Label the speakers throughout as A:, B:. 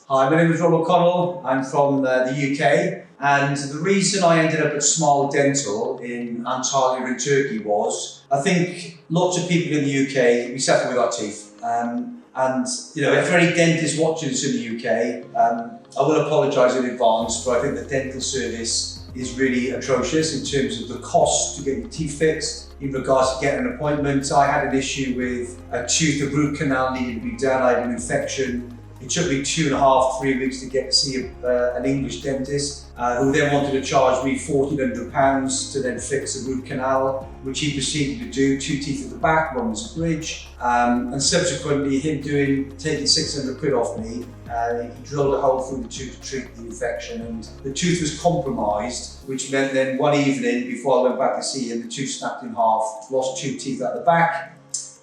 A: Hi, my name is Rob O'Connell. I'm from the UK, and the reason I ended up at Smile Dental in Antalya in Turkey was, I think lots of people in the UK, we suffer with our teeth. And you know, if there are any dentists watching this in the UK, I will apologise in advance, but I think the dental service is really atrocious in terms of the cost to get your teeth fixed. In regards to getting an appointment, I had an issue with a tooth, a root canal needed to be done. I had an infection. It took me 2.5, 3 weeks to get to see an English dentist, who then wanted to charge me £1,400 to then fix a root canal, which he proceeded to do. 2 teeth at the back, one was a bridge, and subsequently him taking 600 quid off me. He drilled a hole through the tooth to treat the infection, and the tooth was compromised, which meant then one evening before I went back to see him, the tooth snapped in half, lost 2 teeth at the back.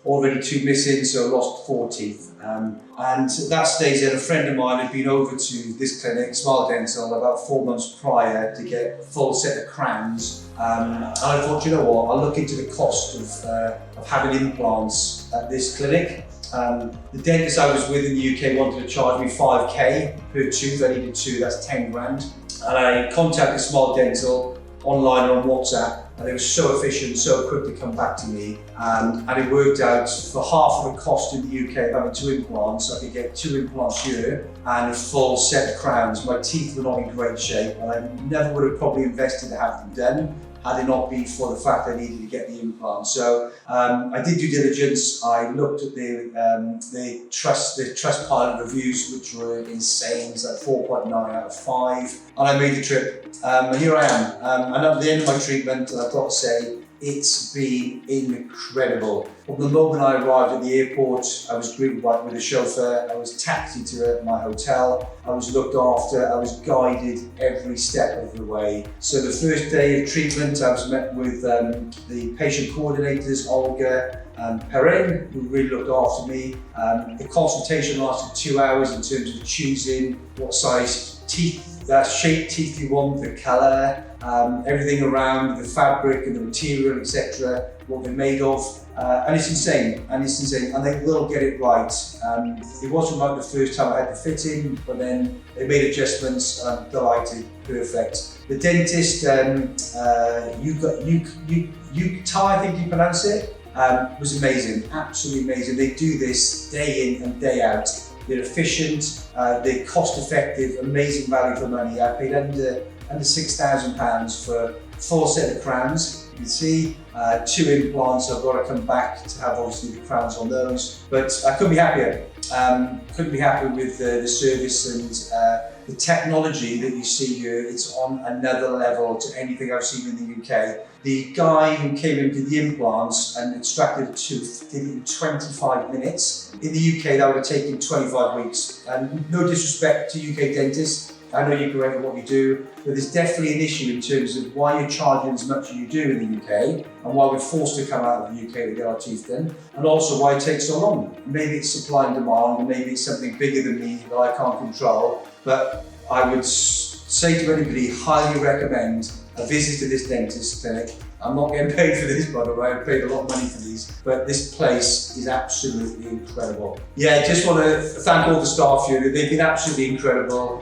A: Already 2 missing, so I lost 4 teeth. And at that stage then a friend of mine had been over to this clinic, Smile Dental, about 4 months prior to get a full set of crowns. And I thought, you know what, I'll look into the cost of having implants at this clinic. The dentist I was with in the UK wanted to charge me 5k per tooth. I needed 2, that's 10 grand. And I contacted Smile Dental online or on WhatsApp, and they were so efficient, so quick to come back to me. And it worked out for half of the cost in the UK of having 2 implants. I could get 2 implants here and a full set of crowns. My teeth were not in great shape, and I never would have probably invested to have them done had it not been for the fact I needed to get the implant. So I did due diligence. I looked at the Trustpilot reviews, which were insane. It's like 4.9 out of 5. And I made the trip. And here I am. And at the end of my treatment, and I've got to say, it's been incredible. From the moment I arrived at the airport, I was greeted with a chauffeur, I was taxied to my hotel, I was looked after, I was guided every step of the way. So the first day of treatment, I was met with the patient coordinators, Olga and Perrin, who really looked after me. The consultation lasted 2 hours in terms of choosing what size teeth, shape teeth you want, the colour, everything around the fabric and the material, etc., what they're made of, and it's insane, and they will get it right. It wasn't like the first time I had the fitting, but then they made adjustments, and I'm delighted, perfect. The dentist, I think you pronounce it, was amazing, absolutely amazing. They do this day in and day out. They're efficient, they're cost effective, amazing value for money. I paid under £6,000 for a full set of crowns. You can see 2 implants. I've got to come back to have obviously the crowns on those, but I couldn't be happier. Couldn't be happier with the service and the technology that you see here. It's on another level to anything I've seen in the UK. The guy who came in and did the implants and extracted a tooth did it in 25 minutes. In the UK, that would have taken 25 weeks. And no disrespect to UK dentists, I know you're great at what you do, but there's definitely an issue in terms of why you're charging as much as you do in the UK, and why we're forced to come out of the UK to get our teeth done, and also why it takes so long. Maybe it's supply and demand, and maybe it's something bigger than me that I can't control, but I would say to anybody, highly recommend a visit to this dentist clinic. I'm not getting paid for this, by the way, I paid a lot of money for these, but this place is absolutely incredible. Yeah, just want to thank all the staff here. They've been absolutely incredible.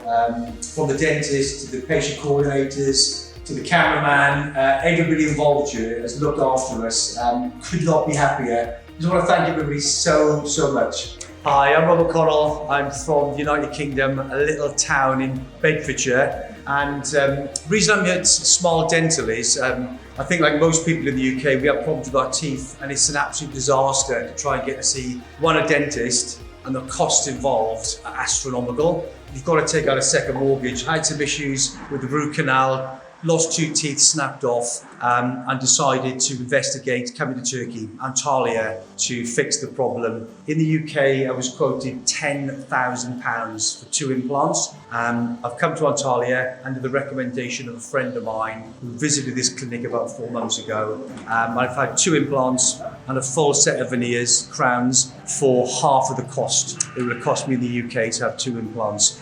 A: From the dentist to the patient coordinators, to the cameraman, everybody involved here has looked after us. Could not be happier. Just want to thank everybody so much. Hi, I'm Rob O'Connell. I'm from the United Kingdom, a little town in Bedfordshire. And the reason I'm here at Smile Dental is, I think like most people in the UK, we have problems with our teeth, and it's an absolute disaster to try and get to see a dentist, and the costs involved are astronomical. You've got to take out a second mortgage. I had some issues with the root canal, lost 2 teeth snapped off, and decided to investigate coming to Turkey, Antalya, to fix the problem. In the UK, I was quoted £10,000 for 2 implants. I've come to Antalya under the recommendation of a friend of mine who visited this clinic about 4 months ago. I've had 2 implants and a full set of veneers, crowns, for half of the cost it would have cost me in the UK to have 2 implants.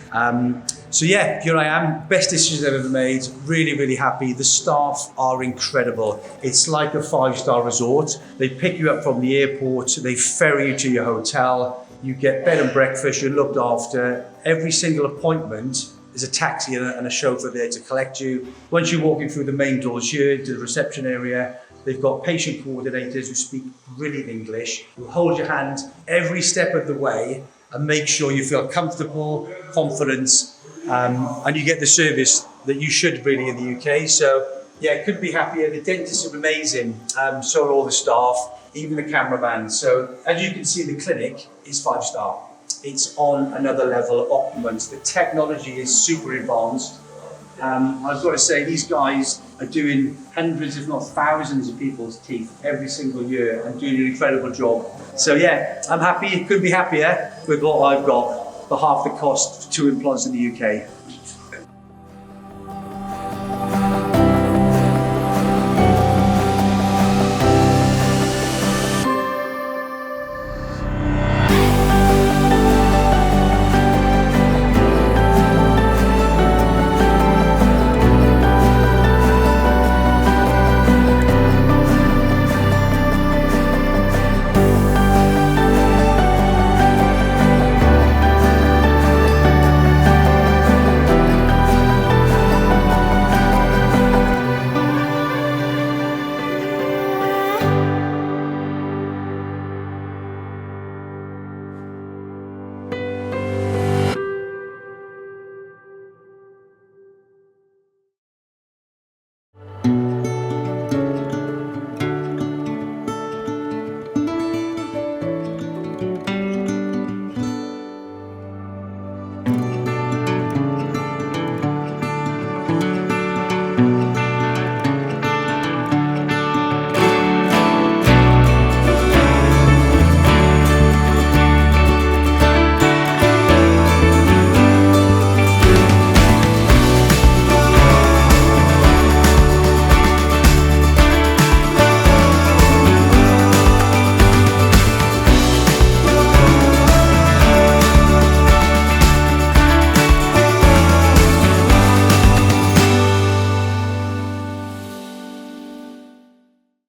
A: So yeah, here I am, best decision I've ever made, really happy. The staff are incredible. It's like a 5-star resort. They pick you up from the airport, they ferry you to your hotel. You get bed and breakfast, you're looked after. Every single appointment, there's a taxi and a chauffeur there to collect you. Once you're walking through the main doors here to the reception area, they've got patient coordinators who speak brilliant English, who hold your hand every step of the way and make sure you feel comfortable, confident, and you get the service that you should really in the UK. So yeah, couldn't be happier. The dentists are amazing, so are all the staff, even the cameraman. So as you can see, the clinic is 5-star. It's on another level of opulence. The technology is super advanced. I've got to say, these guys are doing hundreds, if not thousands of people's teeth every single year and doing an incredible job. So yeah, I'm happy, couldn't be happier with what I've got for half the cost of 2 implants in the UK.